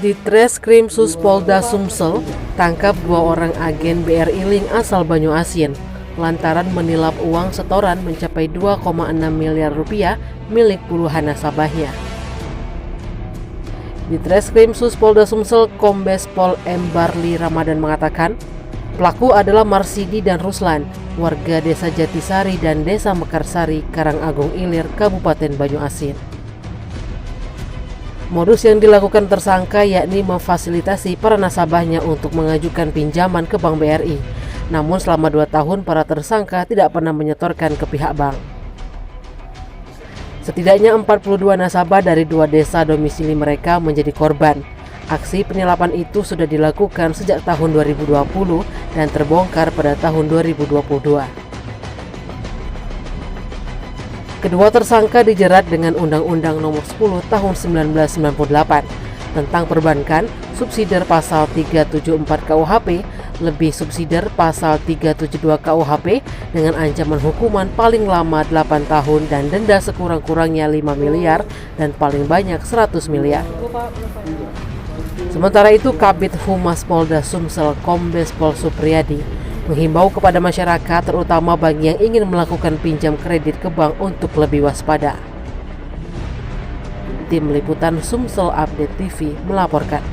Ditreskrim Suspolda Sumsel tangkap 2 orang agen BRI Link asal Banyuasin lantaran menilap uang setoran mencapai 2,6 miliar rupiah milik puluhan nasabahnya. Ditreskrim Suspolda Sumsel Kombes Pol M. Barli Ramadan mengatakan, pelaku adalah Marsidi dan Ruslan, warga Desa Jatisari dan Desa Mekarsari, Karangagung Ilir, Kabupaten Banyuasin. Modus yang dilakukan tersangka yakni memfasilitasi para nasabahnya untuk mengajukan pinjaman ke Bank BRI. Namun selama 2 tahun para tersangka tidak pernah menyetorkan ke pihak bank. Setidaknya 42 nasabah dari 2 desa domisili mereka menjadi korban. Aksi penilapan itu sudah dilakukan sejak tahun 2020 dan terbongkar pada tahun 2022. Kedua tersangka dijerat dengan Undang-Undang Nomor 10 Tahun 1998 tentang perbankan, subsidiar pasal 374 KUHP, lebih subsidiar pasal 372 KUHP dengan ancaman hukuman paling lama 8 tahun dan denda sekurang-kurangnya 5 miliar dan paling banyak 100 miliar. Sementara itu, Kabid Humas Polda Sumsel Kombes Pol Supriyadi menghimbau kepada masyarakat, terutama bagi yang ingin melakukan pinjam kredit ke bank untuk lebih waspada. Tim Liputan Sumsel Update TV melaporkan.